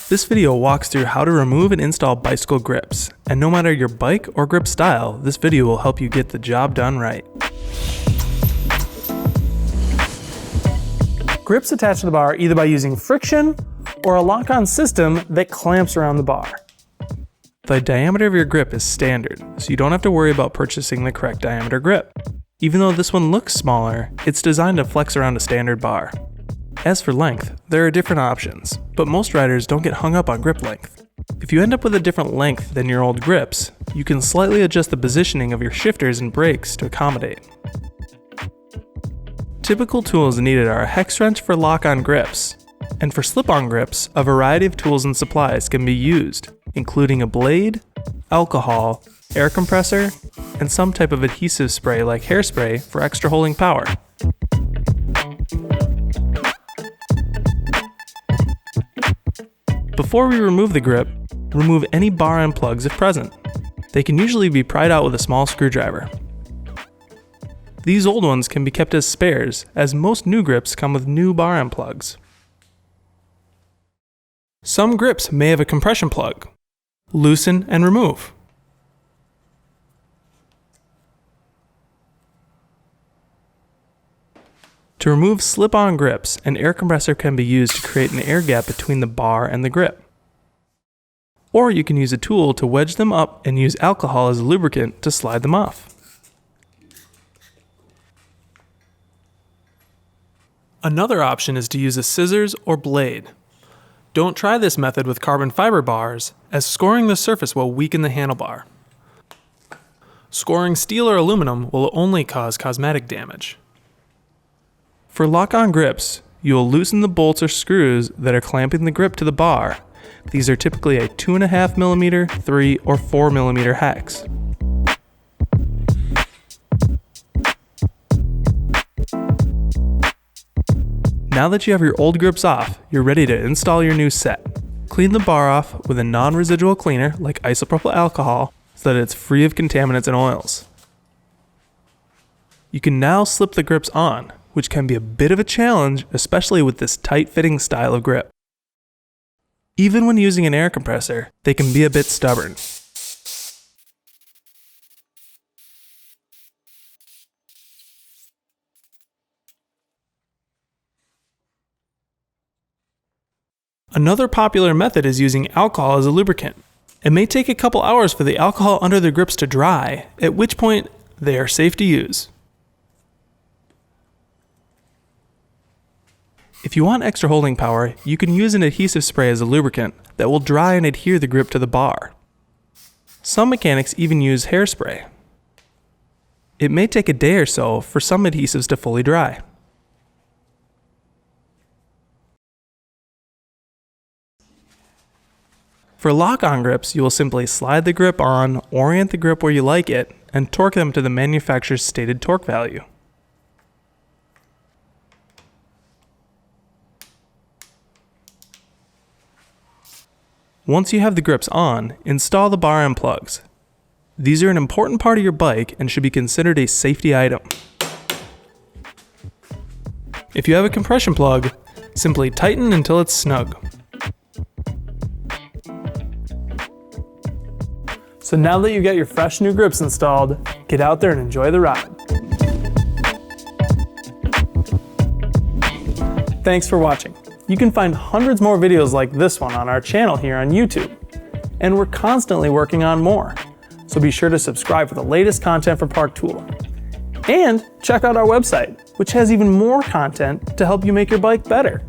This video walks through how to remove and install bicycle grips, and no matter your bike or grip style, this video will help you get the job done right. Grips attach to the bar either by using friction or a lock-on system that clamps around the bar. The diameter of your grip is standard, so you don't have to worry about purchasing the correct diameter grip. Even though this one looks smaller, it's designed to flex around a standard bar. As for length, there are different options, but most riders don't get hung up on grip length. If you end up with a different length than your old grips, you can slightly adjust the positioning of your shifters and brakes to accommodate. Typical tools needed are a hex wrench for lock-on grips, and for slip-on grips, a variety of tools and supplies can be used, including a blade, alcohol, air compressor, and some type of adhesive spray like hairspray for extra holding power. Before we remove the grip, remove any bar end plugs if present. They can usually be pried out with a small screwdriver. These old ones can be kept as spares, as most new grips come with new bar end plugs. Some grips may have a compression plug. Loosen and remove. To remove slip-on grips, an air compressor can be used to create an air gap between the bar and the grip. Or you can use a tool to wedge them up and use alcohol as a lubricant to slide them off. Another option is to use a scissors or blade. Don't try this method with carbon fiber bars, as scoring the surface will weaken the handlebar. Scoring steel or aluminum will only cause cosmetic damage. For lock-on grips, you will loosen the bolts or screws that are clamping the grip to the bar. These are typically a 2.5mm, 3 or 4mm hex. Now that you have your old grips off, you're ready to install your new set. Clean the bar off with a non-residual cleaner like isopropyl alcohol so that it's free of contaminants and oils. You can now slip the grips on, which can be a bit of a challenge, especially with this tight-fitting style of grip. Even when using an air compressor, they can be a bit stubborn. Another popular method is using alcohol as a lubricant. It may take a couple hours for the alcohol under the grips to dry, at which point they are safe to use. If you want extra holding power, you can use an adhesive spray as a lubricant that will dry and adhere the grip to the bar. Some mechanics even use hairspray. It may take a day or so for some adhesives to fully dry. For lock-on grips, you will simply slide the grip on, orient the grip where you like it, and torque them to the manufacturer's stated torque value. Once you have the grips on, install the bar end plugs. These are an important part of your bike and should be considered a safety item. If you have a compression plug, simply tighten until it's snug. So now that you got your fresh new grips installed, get out there and enjoy the ride. Thanks for watching. You can find hundreds more videos like this one on our channel here on YouTube. And we're constantly working on more. So be sure to subscribe for the latest content for Park Tooling. And check out our website, which has even more content to help you make your bike better.